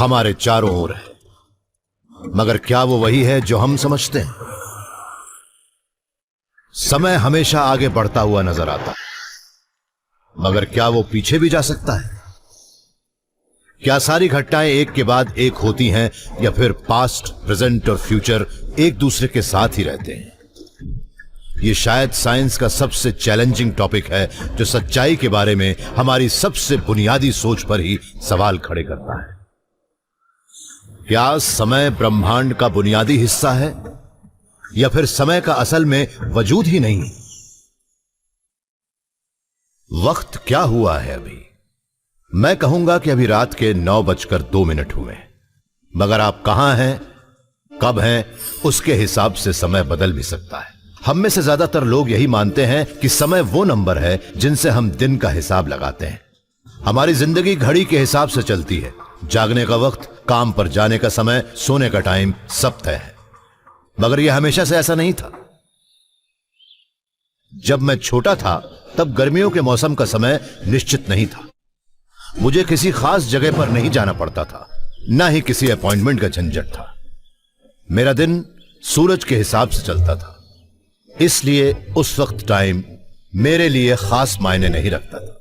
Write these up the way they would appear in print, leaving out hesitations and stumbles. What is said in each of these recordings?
हमारे चारों ओर है, मगर क्या वो वही है जो हम समझते हैं? समय हमेशा आगे बढ़ता हुआ नजर आता है, मगर क्या वो पीछे भी जा सकता है? क्या सारी घटनाएं एक के बाद एक होती हैं, या फिर पास्ट, प्रेजेंट और फ्यूचर एक दूसरे के साथ ही रहते हैं? ये शायद साइंस का सबसे चैलेंजिंग टॉपिक है, जो सच्चाई के बारे में हमारी सबसे बुनियादी सोच पर ही सवाल खड़े करता है। क्या समय ब्रह्मांड का बुनियादी हिस्सा है, या फिर समय का असल में वजूद ही नहीं? वक्त क्या हुआ है अभी? मैं कहूंगा कि अभी रात के 9:02 हुए, मगर आप कहां हैं, कब हैं, उसके हिसाब से समय बदल भी सकता है। हम में से ज्यादातर लोग यही मानते हैं कि समय वो नंबर है जिनसे हम दिन का हिसाब लगाते हैं। हमारी जिंदगी घड़ी के हिसाब से चलती है। जागने का वक्त, काम पर जाने का समय, सोने का टाइम सब तय है, मगर यह हमेशा से ऐसा नहीं था। जब मैं छोटा था तब गर्मियों के मौसम का समय निश्चित नहीं था। मुझे किसी खास जगह पर नहीं जाना पड़ता था, ना ही किसी अपॉइंटमेंट का झंझट था। मेरा दिन सूरज के हिसाब से चलता था, इसलिए उस वक्त टाइम मेरे लिए खास मायने नहीं रखता था।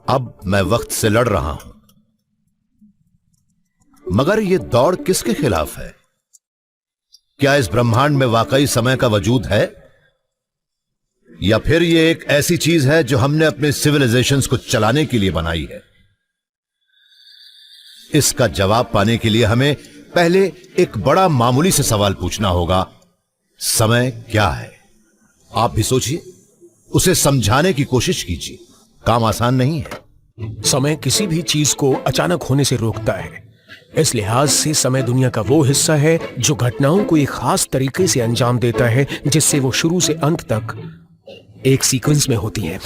अब मैं वक्त से लड़ रहा हूं, मगर यह दौड़ किसके खिलाफ है? क्या इस ब्रह्मांड में वाकई समय का वजूद है, या फिर यह एक ऐसी चीज है जो हमने अपने सिविलाइजेशंस को चलाने के लिए बनाई है? इसका जवाब पाने के लिए हमें पहले एक बड़ा मामूली से सवाल पूछना होगा: समय क्या है? आप भी सोचिए, उसे समझाने की कोशिश कीजिए। काम आसान नहीं है। समय किसी भी चीज को अचानक होने से रोकता है। इस लिहाज से समय दुनिया का वो हिस्सा है जो घटनाओं को एक खास तरीके से अंजाम देता है, जिससे वो शुरू से अंत तक एक सीक्वेंस में होती है।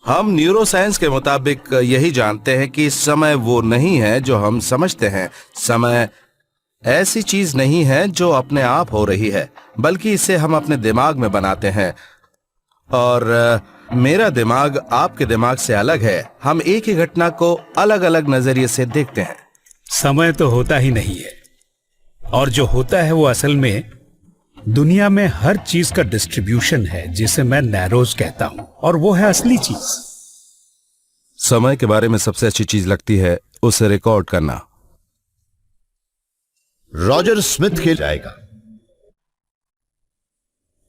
हम न्यूरोसाइंस के मुताबिक यही जानते हैं कि समय वो नहीं है जो हम समझते हैं। समय ऐसी चीज नहीं है जो अपने आप हो रही है, बल्कि इसे हम अपने दिमाग में बनाते हैं। और मेरा दिमाग आपके दिमाग से अलग है। हम एक ही घटना को अलग अलग नजरिए से देखते हैं। समय तो होता ही नहीं है, और जो होता है वो असल में दुनिया में हर चीज का डिस्ट्रीब्यूशन है, जिसे मैं नैरोज कहता हूं, और वो है असली चीज। समय के बारे में सबसे अच्छी चीज लगती है उसे रिकॉर्ड करना। रॉजर स्मिथ खेल जाएगा।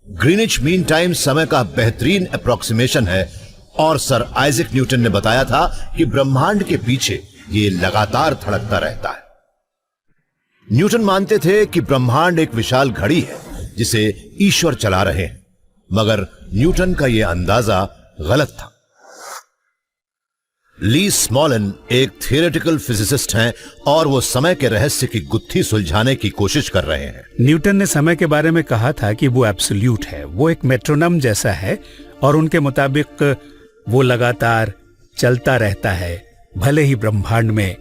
ग्रीनिच मीन टाइम समय का बेहतरीन अप्रोक्सीमेशन है, और सर आइजैक न्यूटन ने बताया था कि ब्रह्मांड के पीछे ये लगातार धड़कता रहता है। न्यूटन मानते थे कि ब्रह्मांड एक विशाल घड़ी है जिसे ईश्वर चला रहे हैं, मगर न्यूटन का यह अंदाजा गलत था। ली स्मॉलन एक थियोरेटिकल फिजिसिस्ट हैं, और वो समय के रहस्य की गुत्थी सुलझाने की कोशिश कर रहे हैं। न्यूटन ने समय के बारे में कहा था कि वो एब्सोल्यूट है, वो एक मेट्रोनम जैसा है, और उनके मुताबिक वो लगातार चलता रहता है, भले ही ब्रह्मांड में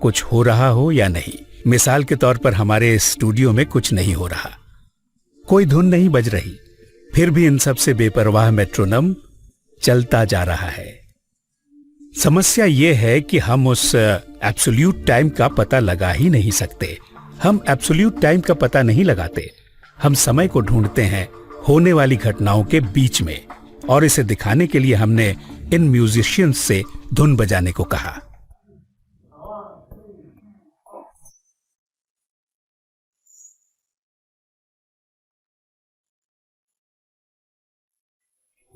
कुछ हो रहा हो या नहीं। मिसाल के तौर पर हमारे स्टूडियो में कुछ नहीं हो रहा, कोई धुन नहीं बज रही, फिर भी इन सब से बेपरवाह मेट्रोनम चलता जा रहा है। समस्या यह है कि हम उस एब्सोल्यूट टाइम का पता लगा ही नहीं सकते। हम एब्सोल्यूट टाइम का पता नहीं लगाते, हम समय को ढूंढते हैं होने वाली घटनाओं के बीच में, और इसे दिखाने के लिए हमने इन म्यूजिशियंस से धुन बजाने को कहा।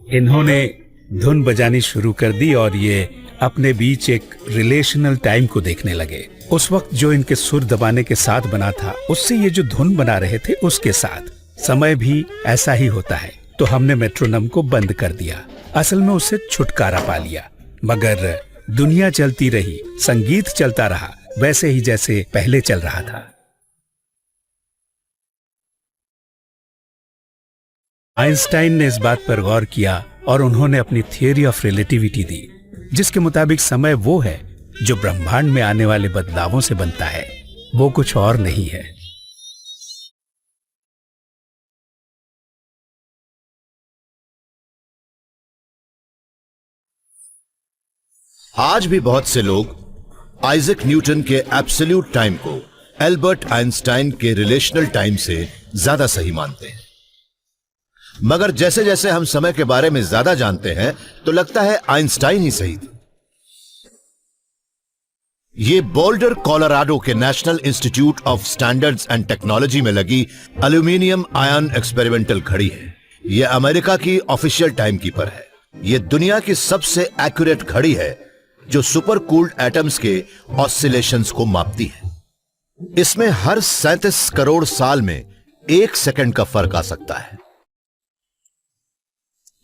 इन्होंने धुन बजानी शुरू कर दी, और ये अपने बीच एक रिलेशनल टाइम को देखने लगे। उस वक्त जो इनके सुर दबाने के साथ बना था, उससे ये जो धुन बना रहे थे उसके साथ समय भी ऐसा ही होता है। तो हमने मेट्रोनम को बंद कर दिया, असल में उससे छुटकारा पा लिया, मगर दुनिया चलती रही, संगीत चलता रहा वैसे ही जैसे पहले चल रहा था। आइंस्टाइन ने इस बात पर गौर किया, और उन्होंने अपनी थियरी ऑफ रिलेटिविटी दी, जिसके मुताबिक समय वो है जो ब्रह्मांड में आने वाले बदलावों से बनता है, वो कुछ और नहीं है। आज भी बहुत से लोग आइजैक न्यूटन के एब्सोल्यूट टाइम को एल्बर्ट आइंस्टाइन के रिलेशनल टाइम से ज्यादा सही मानते हैं। मगर जैसे जैसे हम समय के बारे में ज्यादा जानते हैं तो लगता है आइंस्टाइन ही सही थे। ये बोल्डर कोलोराडो के national institute of standards and technology में लगी एल्यूमिनियम आयन एक्सपेरिमेंटल घड़ी है। यह अमेरिका की ऑफिशियल टाइम कीपर है। यह दुनिया की सबसे एक्यूरेट घड़ी है जो सुपर कूल्ड एटम्स के ऑसिलेशंस को मापती है। इसमें हर 37 करोड़ साल में 1 सेकंड का फर्क आ सकता है।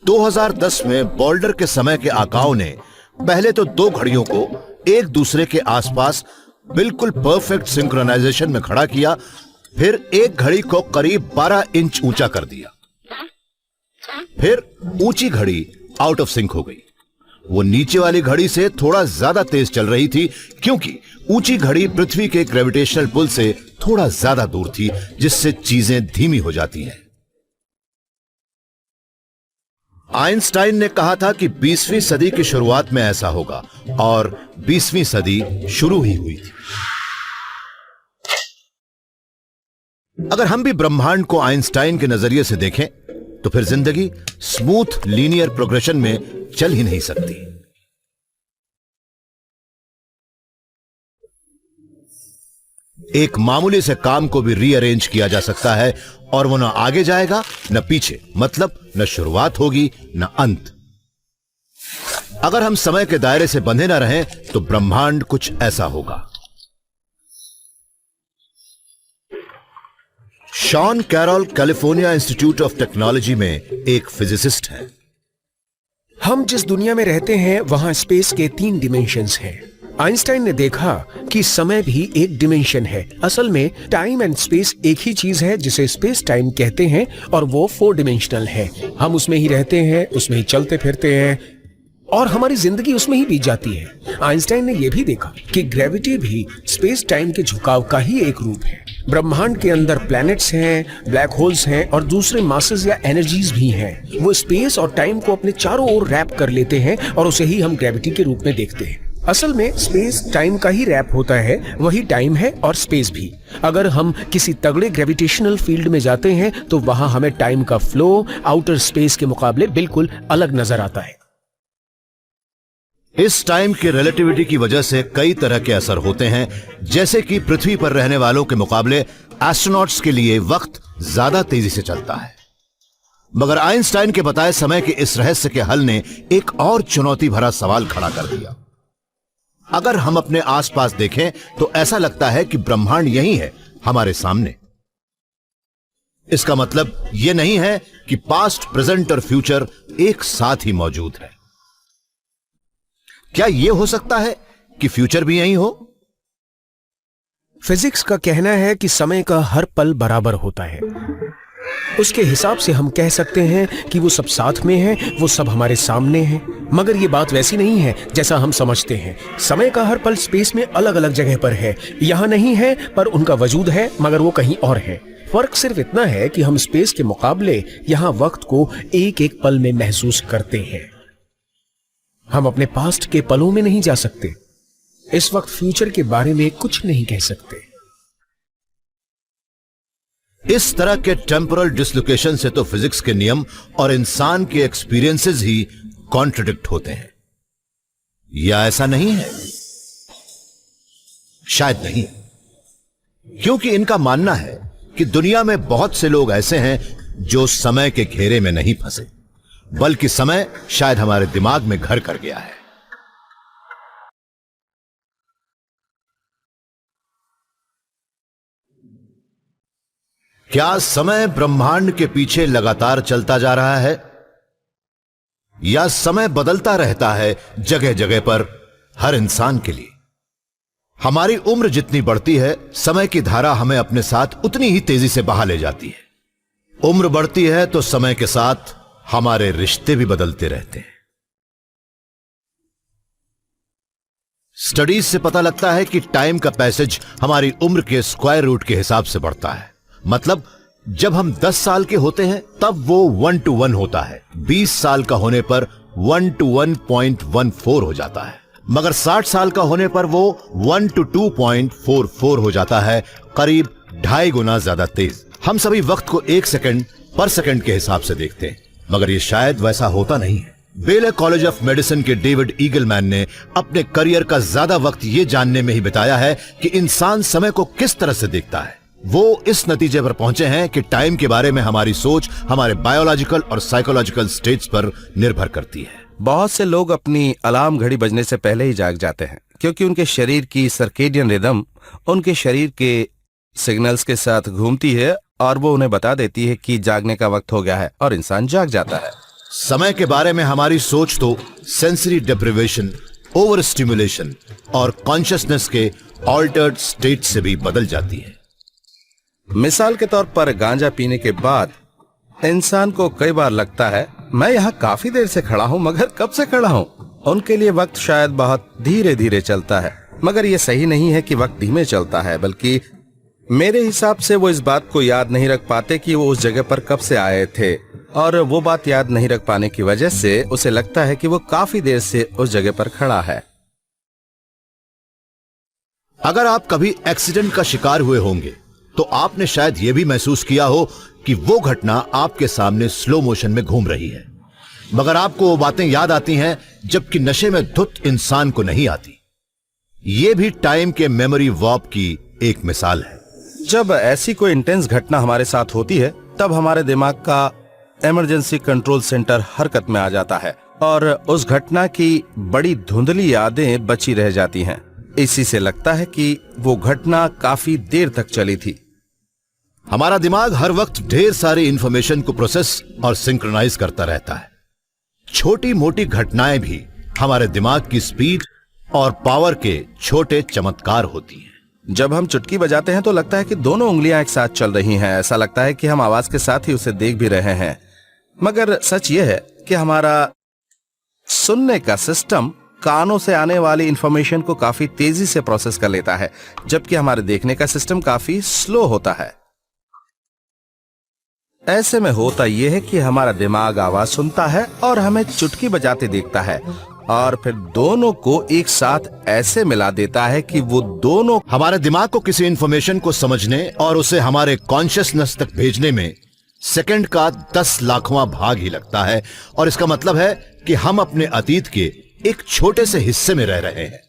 2010 में बोल्डर के समय के आकाओं ने पहले तो 2 घड़ियों को एक दूसरे के आसपास बिल्कुल परफेक्ट सिंक्रोनाइजेशन में खड़ा किया, फिर एक घड़ी को करीब 12 इंच ऊंचा कर दिया। फिर ऊंची घड़ी आउट ऑफ सिंक हो गई। वो नीचे वाली घड़ी से थोड़ा ज्यादा तेज चल रही थी क्योंकि ऊंची घड़ी पृथ्वी के ग्रेविटेशनल पुल से थोड़ा ज्यादा दूर थी, जिससे चीजें धीमी हो जाती हैं। आइंस्टाइन ने कहा था कि 20वीं सदी की शुरुआत में ऐसा होगा और 20वीं सदी शुरू ही हुई थी। अगर हम भी ब्रह्मांड को आइंस्टाइन के नजरिए से देखें तो फिर जिंदगी स्मूथ लीनियर प्रोग्रेशन में चल ही नहीं सकती। एक मामूली से काम को भी रीअरेंज किया जा सकता है और वो न आगे जाएगा न पीछे, मतलब न शुरुआत होगी न अंत। अगर हम समय के दायरे से बंधे न रहें तो ब्रह्मांड कुछ ऐसा होगा। Sean Carroll California Institute of Technology में एक फिजिसिस्ट है। हम जिस दुनिया में रहते हैं वहां स्पेस के 3 डिमेंशंस हैं। आइंस्टाइन ने देखा कि समय भी एक डिमेंशन है। असल में टाइम एंड स्पेस एक ही चीज है जिसे स्पेस टाइम कहते हैं और वो 4 डिमेंशनल है। हम उसमें ही रहते हैं, उसमें ही चलते फिरते हैं और हमारी जिंदगी उसमें ही बीत जाती है। आइंस्टाइन ने यह भी देखा कि ग्रेविटी भी स्पेस टाइम के झुकाव का ही एक रूप है। ब्रह्मांड के अंदर प्लैनेट्स हैं, ब्लैक होल्स हैं और दूसरे मासेस या एनर्जीज भी हैं। वो स्पेस और टाइम को अपने चारों ओर रैप कर लेते हैं और उसे ही हम ग्रेविटी के रूप में देखते हैं। असल में स्पेस टाइम का ही रैप होता है, वही टाइम है और स्पेस भी। अगर हम किसी तगड़े ग्रेविटेशनल फील्ड में जाते हैं तो वहां हमें टाइम का फ्लो आउटर स्पेस के मुकाबले बिल्कुल अलग नजर आता है। इस टाइम की रिलेटिविटी की वजह से कई तरह के असर होते हैं, जैसे कि पृथ्वी पर रहने वालों के मुकाबले एस्ट्रोनॉट्स के लिए वक्त ज्यादा तेजी से चलता है। मगर आइंस्टाइन के बताए समय के इस रहस्य के हल ने एक और चुनौती भरा सवाल खड़ा कर दिया। अगर हम अपने आसपास देखें तो ऐसा लगता है कि ब्रह्मांड यही है हमारे सामने। इसका मतलब यह नहीं है कि पास्ट, प्रेजेंट और फ्यूचर एक साथ ही मौजूद है। क्या यह हो सकता है कि फ्यूचर भी यही हो? फिजिक्स का कहना है कि समय का हर पल बराबर होता है। उसके हिसाब से हम कह सकते हैं कि वो सब साथ में है, वो सब हमारे सामने है। मगर ये बात वैसी नहीं है जैसा हम समझते हैं। समय का हर पल स्पेस में अलग अलग जगह पर है। यहां नहीं है पर उनका वजूद है, मगर वो कहीं और है। फर्क सिर्फ इतना है कि हम स्पेस के मुकाबले यहां वक्त को एक एक पल में महसूस करते हैं। हम अपने पास्ट के पलों में नहीं जा सकते। इस वक्त फ्यूचर के बारे में कुछ नहीं कह सकते। इस तरह के टेम्पोरल डिसलोकेशन से तो फिजिक्स के नियम और इंसान के एक्सपीरियंसेस ही कॉन्ट्रडिक्ट होते हैं। या ऐसा नहीं है? शायद नहीं, क्योंकि इनका मानना है कि दुनिया में बहुत से लोग ऐसे हैं जो समय के घेरे में नहीं फंसे, बल्कि समय शायद हमारे दिमाग में घर कर गया है। क्या समय ब्रह्मांड के पीछे लगातार चलता जा रहा है, या समय बदलता रहता है जगह जगह पर हर इंसान के लिए? हमारी उम्र जितनी बढ़ती है, समय की धारा हमें अपने साथ उतनी ही तेजी से बहा ले जाती है। उम्र बढ़ती है तो समय के साथ हमारे रिश्ते भी बदलते रहते हैं। स्टडीज से पता लगता है कि टाइम का पैसेज हमारी उम्र के स्क्वायर रूट के हिसाब से बढ़ता है। मतलब जब हम 10 साल के होते हैं तब वो 1 to 1 होता है। 20 साल का होने पर 1 to 1.14 हो जाता है। मगर 60 साल का होने पर वो 1 to 2.44 हो जाता है, करीब 2.5 गुना ज्यादा तेज। हम सभी वक्त को 1 सेकंड पर सेकंड के हिसाब से देखते हैं, मगर ये शायद वैसा होता नहीं है। बेले कॉलेज ऑफ मेडिसिन के डेविड ईगलमैन ने अपने करियर का ज्यादा वक्त ये जानने में ही बिताया है कि इंसान समय को किस तरह से देखता है। वो इस नतीजे पर पहुंचे हैं कि टाइम के बारे में हमारी सोच हमारे बायोलॉजिकल और साइकोलॉजिकल स्टेट्स पर निर्भर करती है। बहुत से लोग अपनी अलार्म घड़ी बजने से पहले ही जाग जाते हैं, क्योंकि उनके शरीर की सर्केडियन रिदम उनके शरीर के सिग्नल्स के साथ घूमती है और वो उन्हें बता देती है कि जागने का वक्त हो गया है, और इंसान जाग जाता है। समय के बारे में हमारी सोच तो सेंसरी डिप्रिवेशन, ओवर स्टिमुलेशन और कॉन्शियसनेस के ऑल्टर्ड स्टेट से भी बदल जाती है। मिसाल के तौर पर गांजा पीने के बाद इंसान को कई बार लगता है, मैं यहाँ काफी देर से खड़ा हूँ, मगर कब से खड़ा हूँ। उनके लिए वक्त शायद बहुत धीरे धीरे चलता है, मगर यह सही नहीं है कि वक्त धीमे चलता है, बल्कि मेरे हिसाब से वो इस बात को याद नहीं रख पाते कि वो उस जगह पर कब से आए थे, और वो बात याद नहीं रख पाने की वजह से उसे लगता है कि वो काफी देर से उस जगह पर खड़ा है। अगर आप कभी एक्सीडेंट का शिकार हुए होंगे तो आपने शायद यह भी महसूस किया हो कि वो घटना आपके सामने स्लो मोशन में घूम रही है, मगर आपको वो बातें याद आती हैं जबकि नशे में धुत इंसान को नहीं आती। ये भी टाइम के मेमोरी वॉर्प की एक मिसाल है। जब ऐसी कोई इंटेंस घटना हमारे साथ होती है, तब हमारे दिमाग का इमरजेंसी कंट्रोल सेंटर हरकत में आ जाता है और उस घटना की बड़ी धुंधली यादें बची रह जाती हैं। इसी से लगता है कि वो घटना काफी देर तक चली थी। हमारा दिमाग हर वक्त ढेर सारी इंफॉर्मेशन को प्रोसेस और सिंक्रोनाइज करता रहता है। छोटी मोटी घटनाएं भी हमारे दिमाग की स्पीड और पावर के छोटे चमत्कार होती हैं। जब हम चुटकी बजाते हैं तो लगता है कि दोनों उंगलियां एक साथ चल रही हैं। ऐसा लगता है कि हम आवाज के साथ ही उसे देख भी रहे हैं, मगर सच यह है कि हमारा सुनने का सिस्टम कानों से आने वाली इंफॉर्मेशन को काफी तेजी से प्रोसेस कर लेता है, जबकि हमारे देखने का सिस्टम काफी स्लो होता है। ऐसे में होता यह है कि हमारा दिमाग आवाज सुनता है और हमें चुटकी बजाते देखता है, और फिर दोनों को एक साथ ऐसे मिला देता है कि वो दोनों हमारे दिमाग को किसी इंफॉर्मेशन को समझने और उसे हमारे कॉन्शियसनेस तक भेजने में सेकंड का 10 लाखवां भाग ही लगता है। और इसका मतलब है कि हम अपने अतीत के एक छोटे से हिस्से में रह रहे हैं।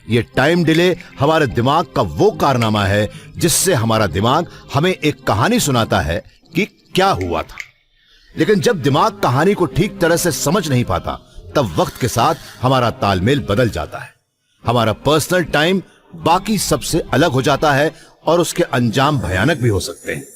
यह टाइम डिले हमारे दिमाग का वो कारनामा है जिससे हमारा दिमाग हमें एक कहानी सुनाता है कि क्या हुआ था, लेकिन जब दिमाग कहानी को ठीक तरह से समझ नहीं पाता तब वक्त के साथ हमारा तालमेल बदल जाता है। हमारा पर्सनल टाइम बाकी सबसे अलग हो जाता है और उसके अंजाम भयानक भी हो सकते हैं।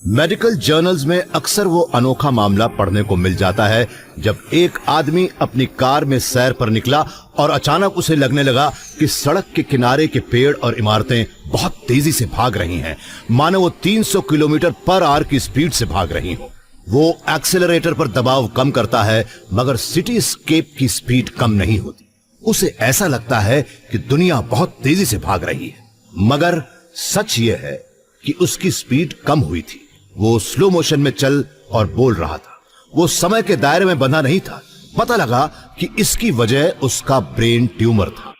मेडिकल जर्नल्स में अक्सर वो अनोखा मामला पढ़ने को मिल जाता है जब एक आदमी अपनी कार में सैर पर निकला और अचानक उसे लगने लगा कि सड़क के किनारे के पेड़ और इमारतें बहुत तेजी से भाग रही हैं, मानो वो 300 किलोमीटर पर आवर की स्पीड से भाग रही हो। वो एक्सेलरेटर पर दबाव कम करता है, मगर सिटी स्केप की स्पीड कम नहीं होती। उसे ऐसा लगता है कि दुनिया बहुत तेजी से भाग रही है, मगर सच ये है कि उसकी स्पीड कम हुई थी। वो स्लो मोशन में चल और बोल रहा था। वो समय के दायरे में बंधा नहीं था। पता लगा कि इसकी वजह उसका ब्रेन ट्यूमर था।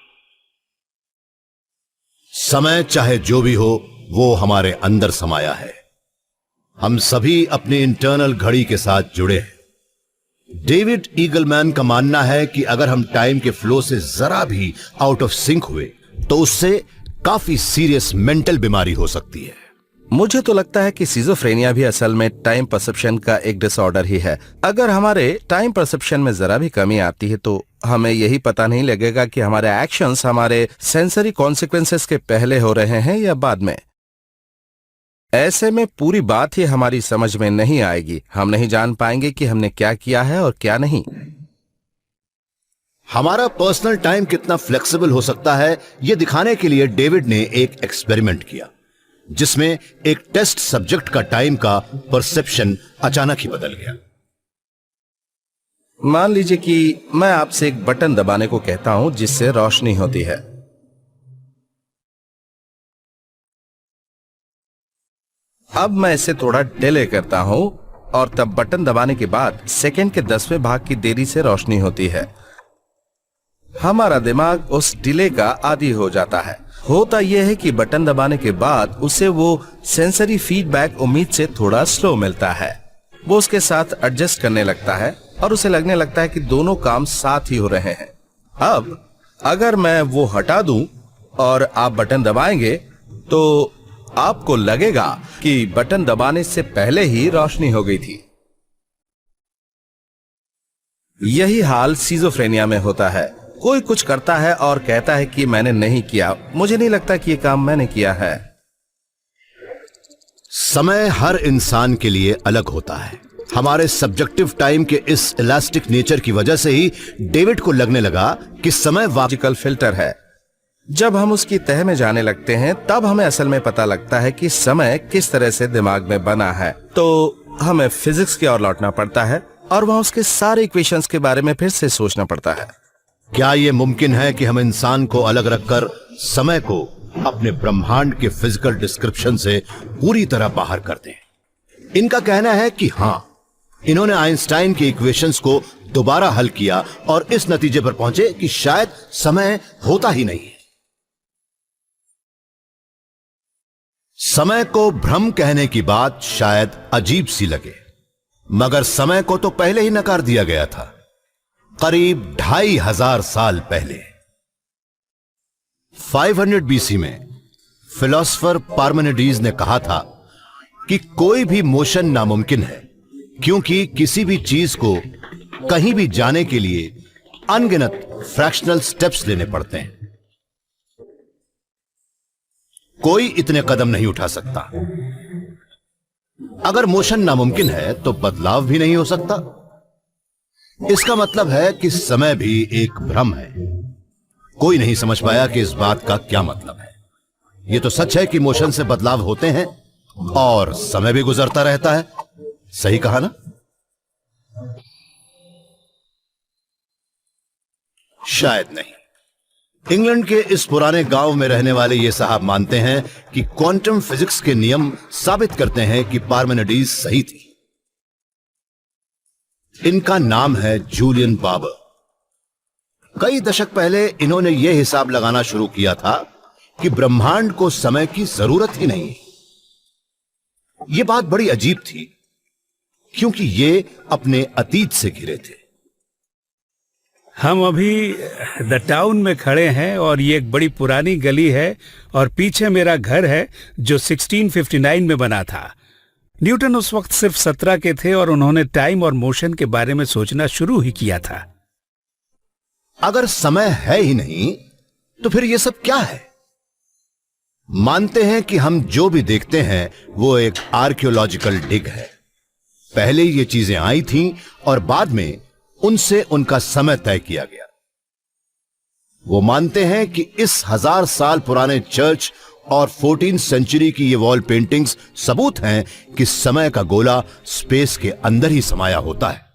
समय चाहे जो भी हो, वो हमारे अंदर समाया है। हम सभी अपने इंटरनल घड़ी के साथ जुड़े हैं। डेविड ईगलमैन का मानना है कि अगर हम टाइम के फ्लो से जरा भी आउट ऑफ सिंक हुए तो उससे काफी सीरियस मेंटल बीमारी हो सकती है। मुझे तो लगता है कि सिजोफ्रेनिया भी असल में टाइम परसेप्शन का एक डिसऑर्डर ही है। अगर हमारे टाइम परसेप्शन में जरा भी कमी आती है तो हमें यही पता नहीं लगेगा कि हमारे एक्शंस हमारे सेंसरी कॉन्सिक्वेंसेस के पहले हो रहे हैं या बाद में। ऐसे में पूरी बात ही हमारी समझ में नहीं आएगी। हम नहीं जान पाएंगे कि हमने क्या किया है और क्या नहीं। हमारा पर्सनल टाइम कितना फ्लेक्सिबल हो सकता है, यह दिखाने के लिए डेविड ने एक एक्सपेरिमेंट किया जिसमें एक टेस्ट सब्जेक्ट का टाइम का परसेप्शन अचानक ही बदल गया। मान लीजिए कि मैं आपसे एक बटन दबाने को कहता हूं जिससे रोशनी होती है। अब मैं इसे थोड़ा डिले करता हूं और तब बटन दबाने के बाद सेकंड के 10वें भाग की देरी से रोशनी होती है। हमारा दिमाग उस डिले का आदी हो जाता है। होता यह है कि बटन दबाने के बाद उसे वो सेंसरी फीडबैक उम्मीद से थोड़ा स्लो मिलता है। वो उसके साथ एडजस्ट करने लगता है और उसे लगने लगता है कि दोनों काम साथ ही हो रहे हैं। अब अगर मैं वो हटा दूं और आप बटन दबाएंगे तो आपको लगेगा कि बटन दबाने से पहले ही रोशनी हो गई थी। यही हाल सिजोफ्रेनिया में होता है। कोई कुछ करता है और कहता है कि मैंने नहीं किया, मुझे नहीं लगता कि ये काम मैंने किया है। समय हर इंसान के लिए अलग होता है। हमारे सब्जेक्टिव टाइम के इस इलास्टिक नेचर की वजह से ही डेविड को लगने लगा कि समय लॉजिकल फिल्टर है। जब हम उसकी तह में जाने लगते हैं तब हमें असल में पता लगता है कि समय किस तरह से दिमाग में बना है। तो हमें फिजिक्स की ओर लौटना पड़ता है और वहां उसके सारे इक्वेशंस के बारे में फिर से सोचना पड़ता है। क्या यह मुमकिन है कि हम इंसान को अलग रखकर समय को अपने ब्रह्मांड के फिजिकल डिस्क्रिप्शन से पूरी तरह बाहर कर दें? इनका कहना है कि हां, इन्होंने आइंस्टाइन के इक्वेशंस को दोबारा हल किया और इस नतीजे पर पहुंचे कि शायद समय होता ही नहीं है। समय को भ्रम कहने की बात शायद अजीब सी लगे, मगर समय को तो पहले ही नकार दिया गया था, करीब 2500 साल पहले। 500 बीसी में फिलोसोफर पार्मेनिडीज ने कहा था कि कोई भी मोशन नामुमकिन है, क्योंकि किसी भी चीज को कहीं भी जाने के लिए अनगिनत फ्रैक्शनल स्टेप्स लेने पड़ते हैं। कोई इतने कदम नहीं उठा सकता। अगर मोशन नामुमकिन है तो बदलाव भी नहीं हो सकता। इसका मतलब है कि समय भी एक भ्रम है। कोई नहीं समझ पाया कि इस बात का क्या मतलब है। यह तो सच है कि मोशन से बदलाव होते हैं और समय भी गुजरता रहता है। सही कहा ना? शायद नहीं। इंग्लैंड के इस पुराने गांव में रहने वाले ये साहब मानते हैं कि क्वांटम फिजिक्स के नियम साबित करते हैं कि पार्मेनिडीज सही थी। इनका नाम है जूलियन बाबर। कई दशक पहले इन्होंने यह हिसाब लगाना शुरू किया था कि ब्रह्मांड को समय की जरूरत ही नहीं। यह बात बड़ी अजीब थी, क्योंकि ये अपने अतीत से घिरे थे। हम अभी द टाउन में खड़े हैं और ये एक बड़ी पुरानी गली है और पीछे मेरा घर है जो 1659 में बना था। न्यूटन उस वक्त सिर्फ 17 के थे और उन्होंने टाइम और मोशन के बारे में सोचना शुरू ही किया था। अगर समय है ही नहीं तो फिर यह सब क्या है? मानते हैं कि हम जो भी देखते हैं वो एक आर्कियोलॉजिकल डिग है। पहले ये चीजें आई थीं और बाद में उनसे उनका समय तय किया गया। वो मानते हैं कि इस 1000 साल पुराने चर्च और 14th सेंचुरी की ये वॉल पेंटिंग्स सबूत हैं कि समय का गोला स्पेस के अंदर ही समाया होता है।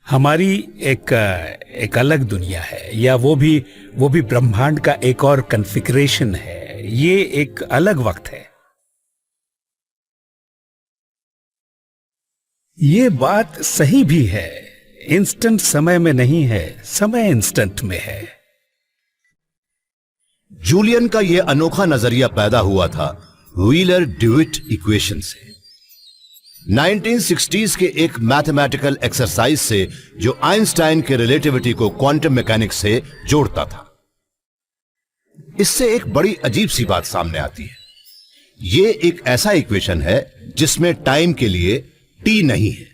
हमारी एक अलग दुनिया है, या वो भी ब्रह्मांड का एक और कॉन्फ़िगरेशन है। ये एक अलग वक्त है। ये बात सही भी है। इंस्टेंट समय में नहीं है, समय इंस्टेंट में है। जूलियन का यह अनोखा नजरिया पैदा हुआ था व्हीलर ड्यूइट इक्वेशन से, 1960s के एक मैथमेटिकल एक्सरसाइज से जो आइंस्टाइन के रिलेटिविटी को क्वांटम मैकेनिक्स से जोड़ता था। इससे एक बड़ी अजीब सी बात सामने आती है। यह एक ऐसा इक्वेशन है जिसमें टाइम के लिए टी नहीं है,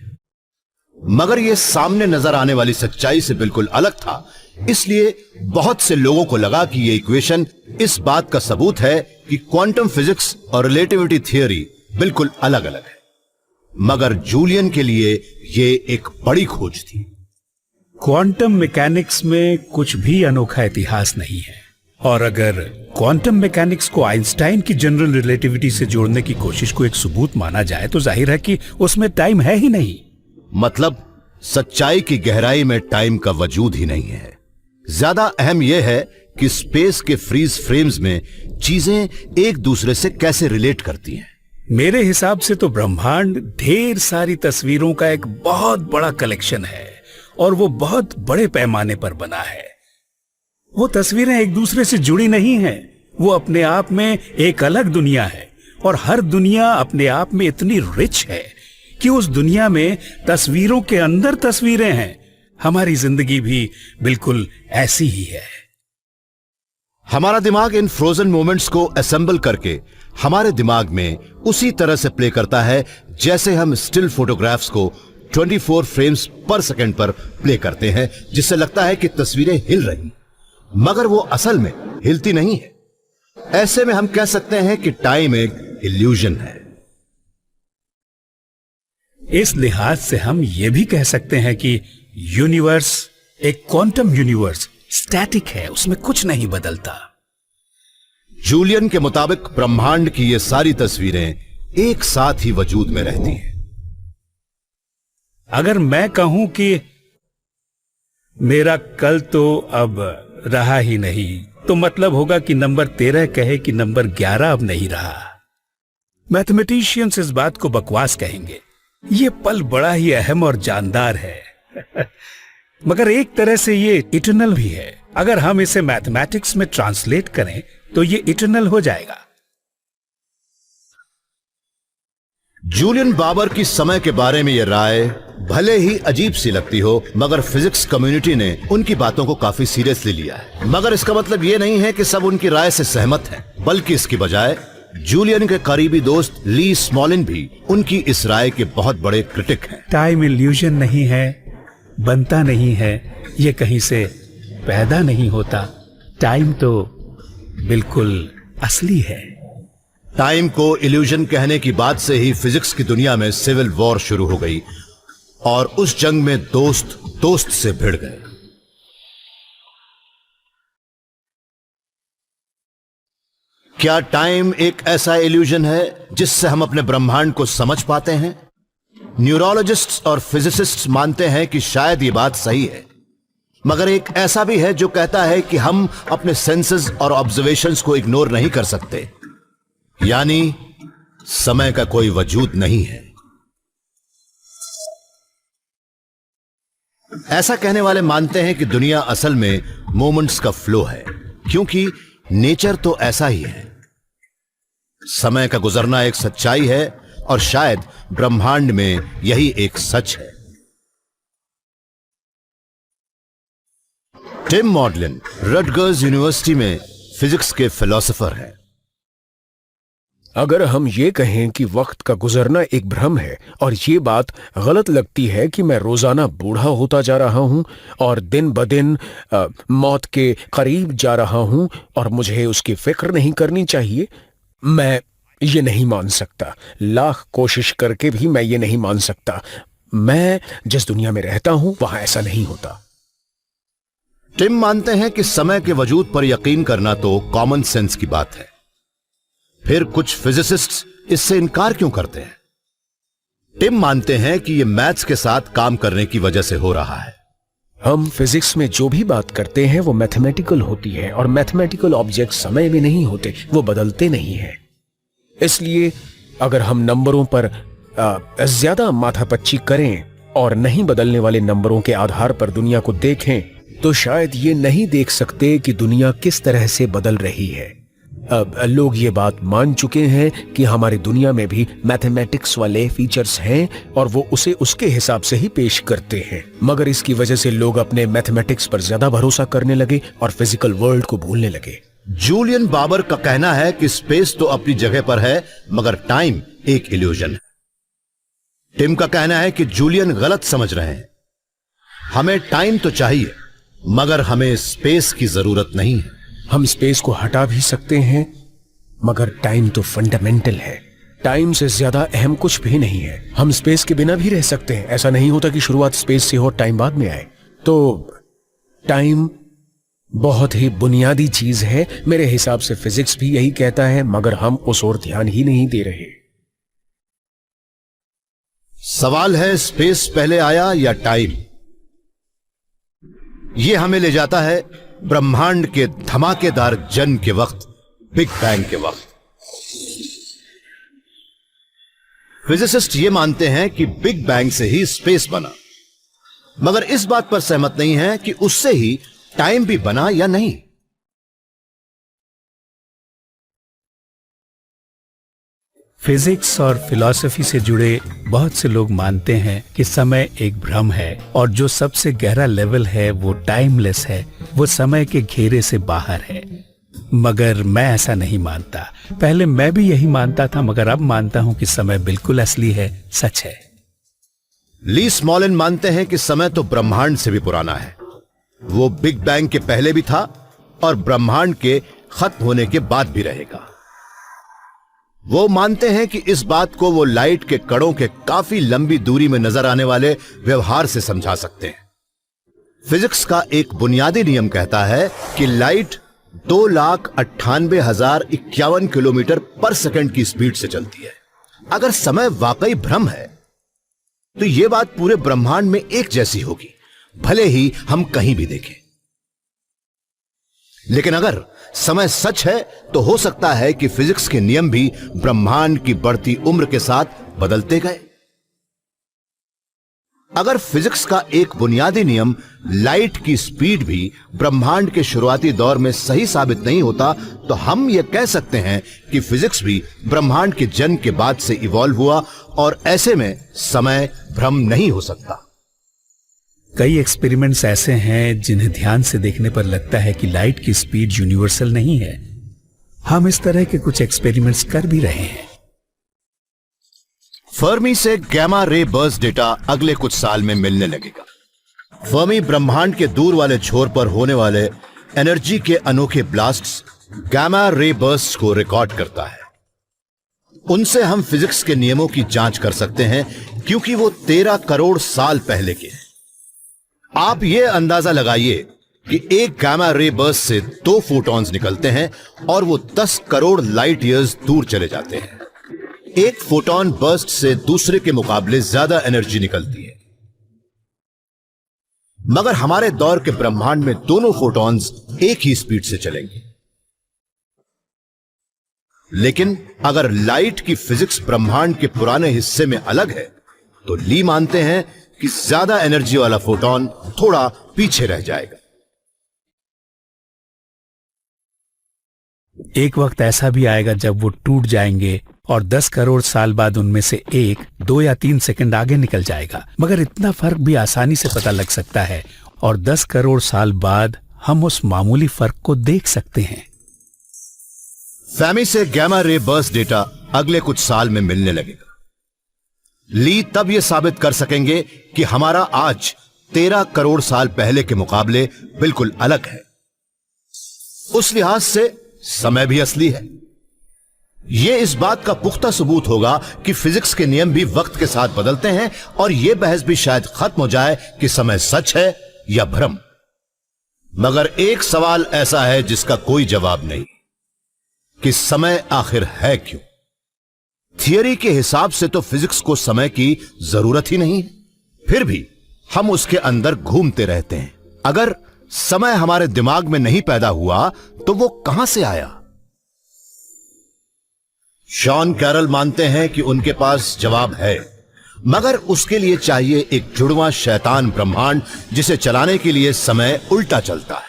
मगर यह सामने नजर आने वाली सच्चाई से बिल्कुल अलग था। इसलिए बहुत से लोगों को लगा कि यह इक्वेशन इस बात का सबूत है कि क्वांटम फिजिक्स और रिलेटिविटी थियरी बिल्कुल अलग अलग है। मगर जूलियन के लिए यह एक बड़ी खोज थी। क्वांटम मैकेनिक्स में कुछ भी अनोखा इतिहास नहीं है, और अगर क्वांटम मैकेनिक्स को आइंस्टाइन की जनरल रिलेटिविटी से जोड़ने की कोशिश को एक सबूत माना जाए तो जाहिर है कि उसमें टाइम है ही नहीं। मतलब सच्चाई की गहराई में टाइम का वजूद ही नहीं है। ज्यादा अहम यह है कि स्पेस के फ्रीज फ्रेम्स में चीजें एक दूसरे से कैसे रिलेट करती हैं। मेरे हिसाब से तो ब्रह्मांड ढेर सारी तस्वीरों का एक बहुत बड़ा कलेक्शन है, और वो बहुत बड़े पैमाने पर बना है। वो तस्वीरें एक दूसरे से जुड़ी नहीं हैं। वो अपने आप में एक अलग दुनिया है और हर दुनिया अपने आप में इतनी रिच है कि उस दुनिया में तस्वीरों के अंदर तस्वीरें हैं। हमारी जिंदगी भी बिल्कुल ऐसी ही है। हमारा दिमाग इन फ्रोजन मोमेंट्स को असेंबल करके हमारे दिमाग में उसी तरह से प्ले करता है जैसे हम स्टिल फोटोग्राफ्स को 24 फ्रेम्स पर सेकंड पर प्ले करते हैं, जिससे लगता है कि तस्वीरें हिल रही, मगर वो असल में हिलती नहीं है। ऐसे में हम कह सकते हैं कि टाइम एक इल्यूजन है। इस लिहाज से हम ये भी कह सकते हैं कि यूनिवर्स एक क्वांटम यूनिवर्स स्टैटिक है, उसमें कुछ नहीं बदलता। जूलियन के मुताबिक ब्रह्मांड की ये सारी तस्वीरें एक साथ ही वजूद में रहती हैं। अगर मैं कहूं कि मेरा कल तो अब रहा ही नहीं, तो मतलब होगा कि नंबर 13 कहे कि नंबर 11 अब नहीं रहा। मैथमेटिशियंस इस बात को बकवास कहेंगे। ये पल बड़ा ही अहम और जानदार है मगर एक तरह से ये इटर्नल भी है। अगर हम इसे मैथमेटिक्स में ट्रांसलेट करें तो ये इटर्नल हो जाएगा। जूलियन बाबर की समय के बारे में यह राय भले ही अजीब सी लगती हो, मगर फिजिक्स कम्युनिटी ने उनकी बातों को काफी सीरियसली लिया है। मगर इसका मतलब यह नहीं है कि सब उनकी राय से सहमत हैं, बल्कि इसकी बजाय जूलियन के करीबी दोस्त ली स्मॉलिन भी उनकी इस राय के बहुत बड़े क्रिटिक हैं। टाइम इल्यूजन नहीं है, बनता नहीं है, ये कहीं से पैदा नहीं होता। टाइम तो बिल्कुल असली है। टाइम को इल्यूजन कहने की बात से ही फिजिक्स की दुनिया में सिविल वॉर शुरू हो गई और उस जंग में दोस्त दोस्त से भिड़ गए। क्या टाइम एक ऐसा इल्यूजन है जिससे हम अपने ब्रह्मांड को समझ पाते हैं? न्यूरोलॉजिस्ट्स और फिजिसिस्ट्स मानते हैं कि शायद ये बात सही है, मगर एक ऐसा भी है जो कहता है कि हम अपने सेंसेस और ऑब्जर्वेशंस को इग्नोर नहीं कर सकते, यानी समय का कोई वजूद नहीं है। ऐसा कहने वाले मानते हैं कि दुनिया असल में मोमेंट्स का फ्लो है, क्योंकि नेचर तो ऐसा ही है। समय का गुजरना एक सच्चाई है और शायद ब्रह्मांड में यही एक सच है। टिम मॉडलिन रटगर्स यूनिवर्सिटी में फिजिक्स के फिलोसोफर हैं। अगर हम ये कहें कि वक्त का गुजरना एक भ्रम है और ये बात गलत लगती है कि मैं रोजाना बूढ़ा होता जा रहा हूं और दिन ब दिन मौत के करीब जा रहा हूं और मुझे उसकी फिक्र नहीं करनी चाहिए, मैं ये नहीं मान सकता। लाख कोशिश करके भी मैं ये नहीं मान सकता। मैं जिस दुनिया में रहता हूं वहां ऐसा नहीं होता। टिम मानते हैं कि समय के वजूद पर यकीन करना तो कॉमन सेंस की बात है। फिर कुछ फिजिसिस्ट्स इससे इनकार क्यों करते हैं? टिम मानते हैं कि यह मैथ्स के साथ काम करने की वजह से हो रहा है। हम फिजिक्स में जो भी बात करते हैं वो मैथमेटिकल होती है और मैथमेटिकल ऑब्जेक्ट समय में नहीं होते, वो बदलते नहीं हैं। इसलिए अगर हम नंबरों पर ज्यादा माथापच्ची करें और नहीं बदलने वाले नंबरों के आधार पर दुनिया को देखें तो शायद ये नहीं देख सकते कि दुनिया किस तरह से बदल रही है। अब लोग ये बात मान चुके हैं कि हमारी दुनिया में भी मैथमेटिक्स वाले फीचर्स हैं और वो उसे उसके हिसाब से ही पेश करते हैं, मगर इसकी वजह से लोग अपने मैथमेटिक्स पर ज्यादा भरोसा करने लगे और फिजिकल वर्ल्ड को भूलने लगे। जूलियन बाबर का कहना है कि स्पेस तो अपनी जगह पर है, मगर टाइम एक इल्यूजन है। टिम का कहना है कि जूलियन गलत समझ रहे हैं। हमें टाइम तो चाहिए, मगर हमें स्पेस की जरूरत नहीं है। हम स्पेस को हटा भी सकते हैं, मगर टाइम तो फंडामेंटल है। टाइम से ज्यादा अहम कुछ भी नहीं है। हम स्पेस के बिना भी रह सकते हैं। ऐसा नहीं होता कि शुरुआत स्पेस से हो, टाइम बाद में आए। तो टाइम बहुत ही बुनियादी चीज है। मेरे हिसाब से फिजिक्स भी यही कहता है, मगर हम उस ओर ध्यान ही नहीं दे रहे। सवाल है, स्पेस पहले आया या टाइम? यह हमें ले जाता है ब्रह्मांड के धमाकेदार जन्म के वक्त, बिग बैंग के वक्त। फिजिसिस्ट ये मानते हैं कि बिग बैंग से ही स्पेस बना, मगर इस बात पर सहमत नहीं है कि उससे ही टाइम भी बना या नहीं? फिजिक्स और फिलॉसफी से जुड़े बहुत से लोग मानते हैं कि समय एक भ्रम है और जो सबसे गहरा लेवल है वो टाइमलेस है, वो समय के घेरे से बाहर है। मगर मैं ऐसा नहीं मानता। पहले मैं भी यही मानता था, मगर अब मानता हूं कि समय बिल्कुल असली है, सच है। ली स्मॉलिन मानते हैं कि समय तो ब्रह्मांड से भी पुराना है। वो बिग बैंग के पहले भी था और ब्रह्मांड के खत्म होने के बाद भी रहेगा। वो मानते हैं कि इस बात को वो लाइट के कणों के काफी लंबी दूरी में नजर आने वाले व्यवहार से समझा सकते हैं। फिजिक्स का एक बुनियादी नियम कहता है कि लाइट 2,98,051 किलोमीटर पर सेकंड की स्पीड से चलती है। अगर समय वाकई भ्रम है तो यह बात पूरे ब्रह्मांड में एक जैसी होगी, भले ही हम कहीं भी देखें। लेकिन अगर समय सच है तो हो सकता है कि फिजिक्स के नियम भी ब्रह्मांड की बढ़ती उम्र के साथ बदलते गए। अगर फिजिक्स का एक बुनियादी नियम लाइट की स्पीड भी ब्रह्मांड के शुरुआती दौर में सही साबित नहीं होता, तो हम यह कह सकते हैं कि फिजिक्स भी ब्रह्मांड के जन्म के बाद से इवॉल्व हुआ और ऐसे में समय भ्रम नहीं हो सकता। कई एक्सपेरिमेंट्स ऐसे हैं जिन्हें ध्यान से देखने पर लगता है कि लाइट की स्पीड यूनिवर्सल नहीं है। हम इस तरह के कुछ एक्सपेरिमेंट्स कर भी रहे हैं। फर्मी से गैमा रे बर्स्ट डेटा अगले कुछ साल में मिलने लगेगा। फर्मी ब्रह्मांड के दूर वाले छोर पर होने वाले एनर्जी के अनोखे ब्लास्ट्स गैमा रे बर्स्ट को रिकॉर्ड करता है। उनसे हम फिजिक्स के नियमों की जांच कर सकते हैं क्योंकि वो 13 करोड़ साल पहले के हैं। आप यह अंदाजा लगाइए कि एक गामा रे बर्स्ट से 2 फोटॉन्स निकलते हैं और वो 10 करोड़ लाइट ईयर्स दूर चले जाते हैं। एक फोटॉन बर्स्ट से दूसरे के मुकाबले ज्यादा एनर्जी निकलती है, मगर हमारे दौर के ब्रह्मांड में दोनों फोटॉन्स एक ही स्पीड से चलेंगे। लेकिन अगर लाइट की फिजिक्स ब्रह्मांड के पुराने हिस्से में अलग है, तो ली मानते हैं कि ज्यादा एनर्जी वाला फोटॉन थोड़ा पीछे रह जाएगा। एक वक्त ऐसा भी आएगा जब वो टूट जाएंगे और 10 करोड़ साल बाद उनमें से एक 2 या 3 सेकंड आगे निकल जाएगा। मगर इतना फर्क भी आसानी से पता लग सकता है और 10 करोड़ साल बाद हम उस मामूली फर्क को देख सकते हैं। फैमी से गैमा रे बर्स्ट डेटा अगले कुछ साल में मिलने लगेगा। ली तब यह साबित कर सकेंगे कि हमारा आज 13 करोड़ साल पहले के मुकाबले बिल्कुल अलग है। उस लिहाज से समय भी असली है। यह इस बात का पुख्ता सबूत होगा कि फिजिक्स के नियम भी वक्त के साथ बदलते हैं और यह बहस भी शायद खत्म हो जाए कि समय सच है या भ्रम। मगर एक सवाल ऐसा है जिसका कोई जवाब नहीं कि समय आखिर है क्यों। थियरी के हिसाब से तो फिजिक्स को समय की जरूरत ही नहीं है, फिर भी हम उसके अंदर घूमते रहते हैं। अगर समय हमारे दिमाग में नहीं पैदा हुआ तो वो कहां से आया? शॉन कैरल मानते हैं कि उनके पास जवाब है, मगर उसके लिए चाहिए एक जुड़वां शैतान ब्रह्मांड जिसे चलाने के लिए समय उल्टा चलता है।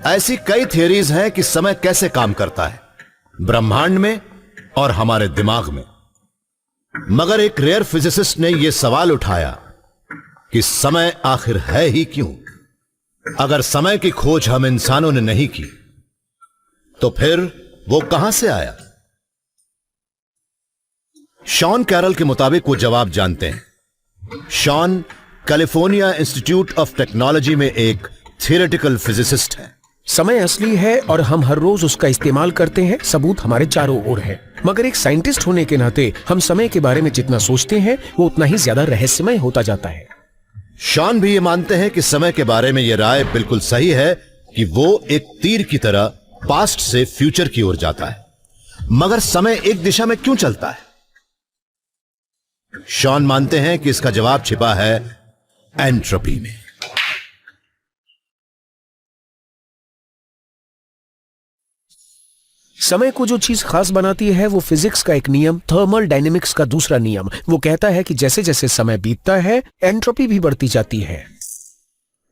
ऐसी कई थियरीज हैं कि समय कैसे काम करता है ब्रह्मांड में और हमारे दिमाग में। मगर एक रेयर फिजिसिस्ट ने यह सवाल उठाया कि समय आखिर है ही क्यों। अगर समय की खोज हम इंसानों ने नहीं की तो फिर वो कहां से आया? शॉन कैरल के मुताबिक वो जवाब जानते हैं। Sean California Institute of Technology में एक थियोरेटिकल फिजिसिस्ट है। समय असली है और हम हर रोज उसका इस्तेमाल करते हैं। सबूत हमारे चारों ओर है। मगर एक साइंटिस्ट होने के नाते हम समय के बारे में जितना सोचते हैं वो उतना ही ज्यादा रहस्यमय होता जाता है। शॉन भी ये मानते हैं कि समय के बारे में यह राय बिल्कुल सही है कि वो एक तीर की तरह पास्ट से फ्यूचर की ओर जाता है। मगर समय एक दिशा में क्यों चलता है? शॉन मानते हैं कि इसका जवाब छिपा है एंट्रोपी में। समय को जो चीज खास बनाती है वो फिजिक्स का एक नियम, थर्मल डायनेमिक्स का दूसरा नियम। वो कहता है कि जैसे जैसे समय बीतता है एंट्रोपी भी बढ़ती जाती है।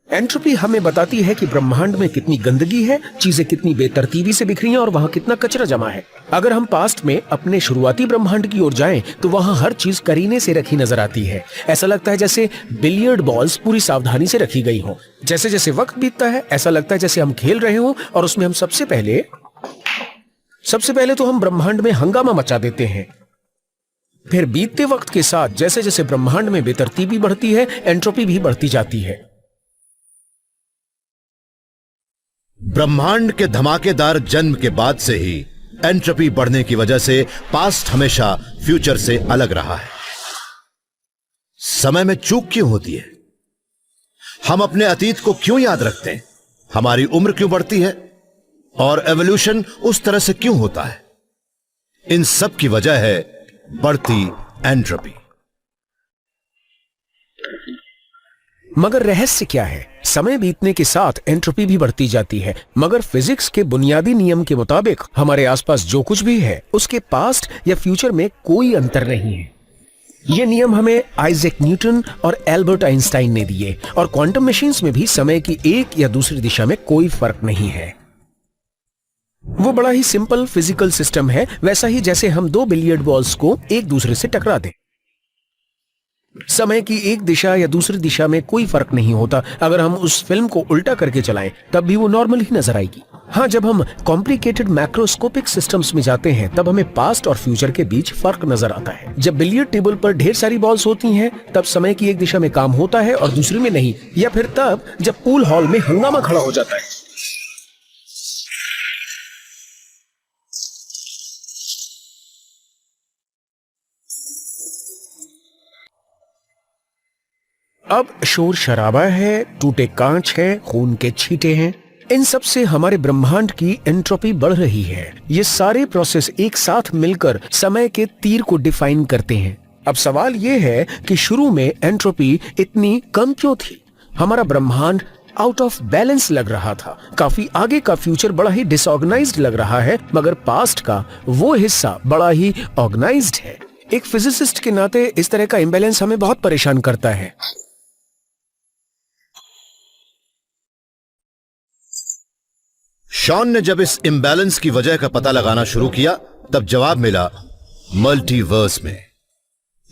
एंट्रोपी हमें बताती है कि ब्रह्मांड में कितनी गंदगी है, चीजें कितनी बेतरतीबी से बिखरी हैं और वहां कितना कचरा जमा है। अगर हम पास्ट में अपने शुरुआती ब्रह्मांड की ओर जाएं तो वहां हर चीज करीने से रखी नजर आती है। ऐसा लगता है जैसे बिलियर्ड बॉल्स पूरी सावधानी से रखी गई हो। जैसे जैसे वक्त बीतता है ऐसा लगता है जैसे हम खेल रहे हो और उसमें हम सबसे पहले तो हम ब्रह्मांड में हंगामा मचा देते हैं। फिर बीतते वक्त के साथ जैसे जैसे ब्रह्मांड में बेतरतीबी बढ़ती है एंट्रोपी भी बढ़ती जाती है। ब्रह्मांड के धमाकेदार जन्म के बाद से ही एंट्रोपी बढ़ने की वजह से पास्ट हमेशा फ्यूचर से अलग रहा है। समय में चूक क्यों होती है? हम अपने अतीत को क्यों याद रखते हैं? हमारी उम्र क्यों बढ़ती है? और एवोल्यूशन उस तरह से क्यों होता है? इन सब की वजह है बढ़ती एंट्रोपी। मगर रहस्य क्या है? समय बीतने के साथ एंट्रोपी भी बढ़ती जाती है, मगर फिजिक्स के बुनियादी नियम के मुताबिक हमारे आसपास जो कुछ भी है उसके पास्ट या फ्यूचर में कोई अंतर नहीं है। ये नियम हमें आइजैक न्यूटन और एल्बर्ट आइंस्टाइन ने दिए और क्वांटम मशीन्स में भी समय की एक या दूसरी दिशा में कोई फर्क नहीं है। वो बड़ा ही सिंपल फिजिकल सिस्टम है, वैसा ही जैसे हम दो बिलियर्ड बॉल्स को एक दूसरे से टकरा दें। समय की एक दिशा या दूसरी दिशा में कोई फर्क नहीं होता। अगर हम उस फिल्म को उल्टा करके चलाएं तब भी वो नॉर्मल ही नजर आएगी। हाँ, जब हम कॉम्प्लिकेटेड मैक्रोस्कोपिक सिस्टम्स में जाते हैं तब हमें पास्ट और फ्यूचर के बीच फर्क नजर आता है। जब बिलियर्ड टेबल पर ढेर सारी बॉल्स होती हैं तब समय की एक दिशा में काम होता है और दूसरी में नहीं, या फिर तब जब पूल हॉल में हंगामा खड़ा हो जाता है। अब शोर शराबा है, टूटे कांच है, खून के छींटे हैं, इन सब से हमारे ब्रह्मांड की एंट्रोपी बढ़ रही है। ये सारे प्रोसेस एक साथ मिलकर समय के तीर को डिफाइन करते हैं। अब सवाल ये है कि शुरू में एंट्रोपी इतनी कम क्यों थी? हमारा ब्रह्मांड आउट ऑफ बैलेंस लग रहा था। काफी आगे का फ्यूचर बड़ा ही डिसऑर्गेनाइज्ड लग रहा है, मगर पास्ट का वो हिस्सा बड़ा ही ऑर्गेनाइज्ड है। एक फिजिसिस्ट के नाते इस तरह का इम्बैलेंस हमें बहुत परेशान करता है। शॉन ने जब इस इम्बैलेंस की वजह का पता लगाना शुरू किया तब जवाब मिला मल्टीवर्स में।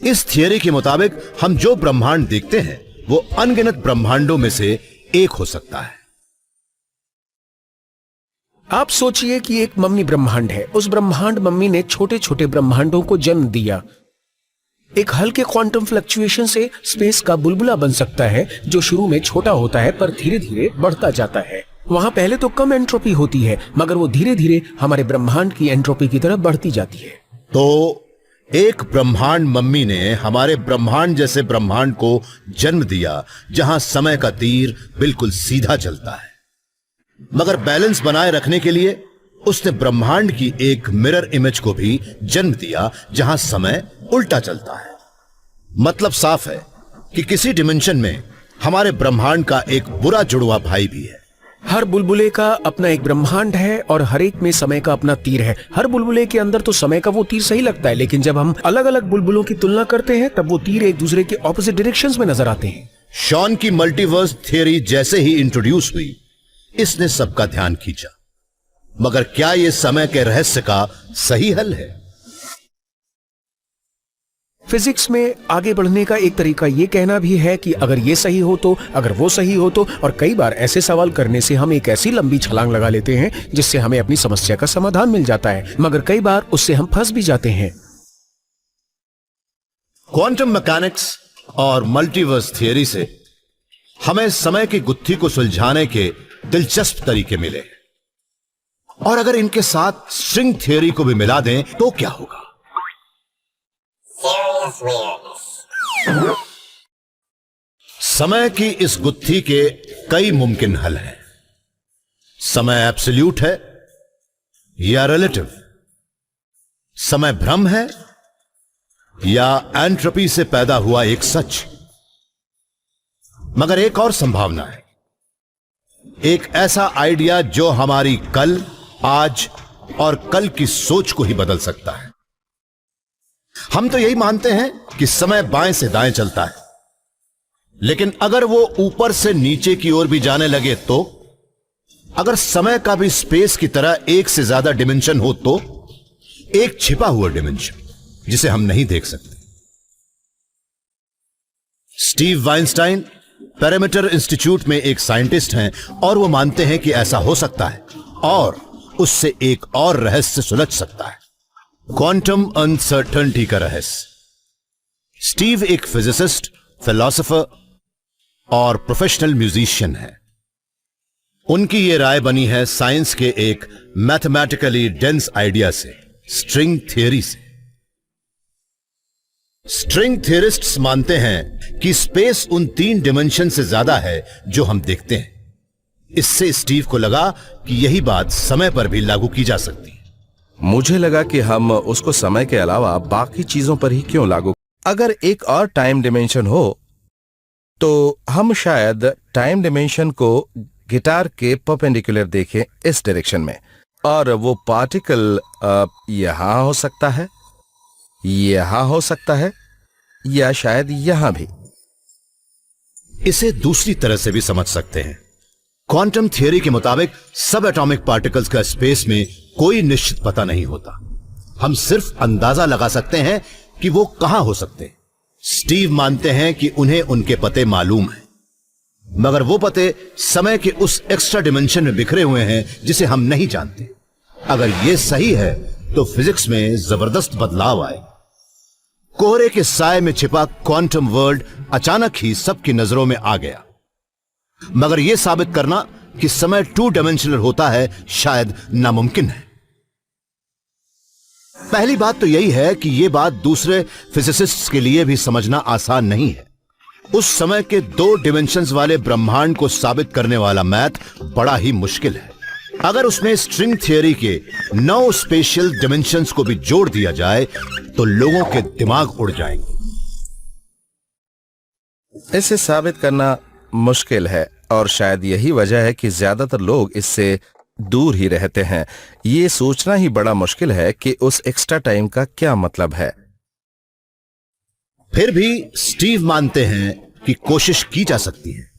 इस थियरी के मुताबिक हम जो ब्रह्मांड देखते हैं वो अनगिनत ब्रह्मांडों में से एक हो सकता है। आप सोचिए कि एक मम्मी ब्रह्मांड है। उस ब्रह्मांड मम्मी ने छोटे छोटे ब्रह्मांडों को जन्म दिया। एक हल्के क्वांटम फ्लक्चुएशन से स्पेस का बुलबुला बन सकता है जो शुरू में छोटा होता है पर धीरे धीरे बढ़ता जाता है। वहां पहले तो कम एंट्रोपी होती है, मगर वो धीरे धीरे हमारे ब्रह्मांड की एंट्रोपी की तरफ बढ़ती जाती है। तो एक ब्रह्मांड मम्मी ने हमारे ब्रह्मांड जैसे ब्रह्मांड को जन्म दिया जहां समय का तीर बिल्कुल सीधा चलता है, मगर बैलेंस बनाए रखने के लिए उसने ब्रह्मांड की एक मिरर इमेज को भी जन्म दिया जहां समय उल्टा चलता है। मतलब साफ है कि किसी डिमेंशन में हमारे ब्रह्मांड का एक बुरा जुड़वा भाई भी है। हर बुलबुले का अपना एक ब्रह्मांड है और हर एक में समय का अपना तीर है। हर बुलबुले के अंदर तो समय का वो तीर सही लगता है, लेकिन जब हम अलग अलग बुलबुलों की तुलना करते हैं तब वो तीर एक दूसरे के ऑपोजिट डायरेक्शंस में नजर आते हैं। शॉन की मल्टीवर्स थियरी जैसे ही इंट्रोड्यूस हुई इसने सबका ध्यान खींचा, मगर क्या यह समय के रहस्य का सही हल है? फिजिक्स में आगे बढ़ने का एक तरीका ये कहना भी है कि अगर ये सही हो तो, अगर वो सही हो तो, और कई बार ऐसे सवाल करने से हम एक ऐसी लंबी छलांग लगा लेते हैं जिससे हमें अपनी समस्या का समाधान मिल जाता है, मगर कई बार उससे हम फंस भी जाते हैं। क्वांटम मैकेनिक्स और मल्टीवर्स थियरी से हमें समय की गुत्थी को सुलझाने के दिलचस्प तरीके मिले, और अगर इनके साथ स्ट्रिंग थियरी को भी मिला दें तो क्या होगा? समय की इस गुत्थी के कई मुमकिन हल हैं। समय एब्सोल्यूट है या रिलेटिव? समय भ्रम है या एंट्रोपी से पैदा हुआ एक सच? मगर एक और संभावना है, एक ऐसा आइडिया जो हमारी कल, आज और कल की सोच को ही बदल सकता है। हम तो यही मानते हैं कि समय बाएं से दाएं चलता है, लेकिन अगर वो ऊपर से नीचे की ओर भी जाने लगे तो? अगर समय का भी स्पेस की तरह एक से ज्यादा डिमेंशन हो तो? एक छिपा हुआ डिमेंशन जिसे हम नहीं देख सकते। स्टीव वाइंस्टाइन पैरामीटर इंस्टीट्यूट में एक साइंटिस्ट हैं और वो मानते हैं कि ऐसा हो सकता है और उससे एक और रहस्य सुलझ सकता है, क्वांटम अनसर्टेनिटी का रहस्य। स्टीव एक फिजिसिस्ट, फिलोसोफर और प्रोफेशनल म्यूजिशियन है। उनकी यह राय बनी है साइंस के एक मैथमेटिकली डेंस आइडिया से, स्ट्रिंग थियरी से। स्ट्रिंग थियरिस्ट्स मानते हैं कि स्पेस उन 3 डिमेंशन से ज्यादा है जो हम देखते हैं। इससे स्टीव को लगा कि यही बात समय पर भी लागू की जा सकती है। मुझे लगा कि हम उसको समय के अलावा बाकी चीजों पर ही क्यों लागू। अगर एक और टाइम डिमेंशन हो तो हम शायद टाइम डिमेंशन को गिटार के परपेंडिकुलर देखें इस डायरेक्शन में, और वो पार्टिकल यहां हो सकता है, यहां हो सकता है, या शायद यहां भी। इसे दूसरी तरह से भी समझ सकते हैं। क्वांटम थियरी के मुताबिक सब एटॉमिक पार्टिकल्स का स्पेस में कोई निश्चित पता नहीं होता। हम सिर्फ अंदाजा लगा सकते हैं कि वो कहां हो सकते हैं। स्टीव मानते हैं कि उन्हें उनके पते मालूम हैं, मगर वो पते समय के उस एक्स्ट्रा डिमेंशन में बिखरे हुए हैं जिसे हम नहीं जानते। अगर यह सही है तो फिजिक्स में जबरदस्त बदलाव आए। कोहरे के साए में छिपा क्वांटम वर्ल्ड अचानक ही सबकी नजरों में आ गया। मगर यह साबित करना कि समय 2 डायमेंशनल होता है शायद नामुमकिन है। पहली बात तो यही है कि यह बात दूसरे फिजिसिस्ट्स के लिए भी समझना आसान नहीं है। उस समय के 2 डिमेंशंस वाले ब्रह्मांड को साबित करने वाला मैथ बड़ा ही मुश्किल है। अगर उसमें स्ट्रिंग थियरी के 9 स्पेशल डिमेंशंस को भी जोड़ दिया जाए तो लोगों के दिमाग उड़ जाएंगे। इसे साबित करना मुश्किल है और शायद यही वजह है कि ज्यादातर लोग इससे दूर ही रहते हैं। ये सोचना ही बड़ा मुश्किल है कि उस एक्स्ट्रा टाइम का क्या मतलब है। फिर भी स्टीव मानते हैं कि कोशिश की जा सकती है।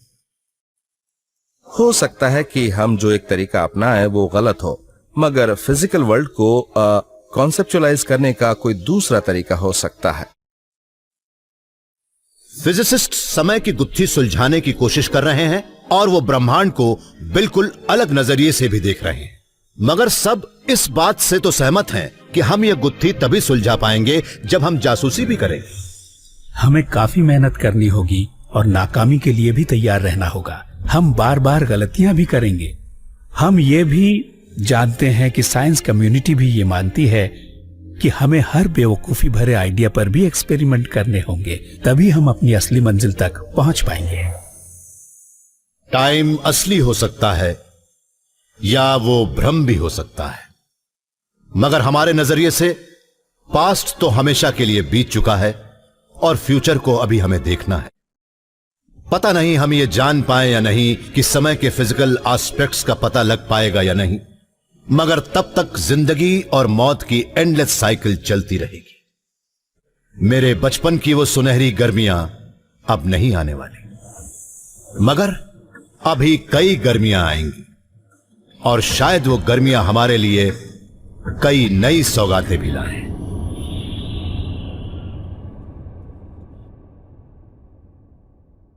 हो सकता है कि हम जो एक तरीका अपनाएं वो गलत हो, मगर फिजिकल वर्ल्ड को कॉन्सेप्चुअलाइज करने का कोई दूसरा तरीका हो सकता है। फिजिसिस्ट समय की गुत्थी सुलझाने की कोशिश कर रहे हैं और वो ब्रह्मांड को बिल्कुल अलग नजरिए से भी देख रहे हैं। मगर सब इस बात से तो सहमत हैं कि हम यह गुत्थी तभी सुलझा पाएंगे जब हम जासूसी भी करें। हमें काफी मेहनत करनी होगी और नाकामी के लिए भी तैयार रहना होगा। हम बार बार गलतियां भी करेंगे। हम ये भी जानते हैं कि साइंस कम्युनिटी भी ये मानती है कि हमें हर बेवकूफी भरे आइडिया पर भी एक्सपेरिमेंट करने होंगे, तभी हम अपनी असली मंजिल तक पहुंच पाएंगे। टाइम असली हो सकता है या वो भ्रम भी हो सकता है, मगर हमारे नजरिए से पास्ट तो हमेशा के लिए बीत चुका है और फ्यूचर को अभी हमें देखना है। पता नहीं हम ये जान पाए या नहीं कि समय के फिजिकल एस्पेक्ट्स का पता लग पाएगा या नहीं, मगर तब तक जिंदगी और मौत की एंडलेस साइकिल चलती रहेगी। मेरे बचपन की वो सुनहरी गर्मियां अब नहीं आने वाली, मगर अभी कई गर्मियां आएंगी और शायद वो गर्मियां हमारे लिए कई नई सौगातें भी लाएं।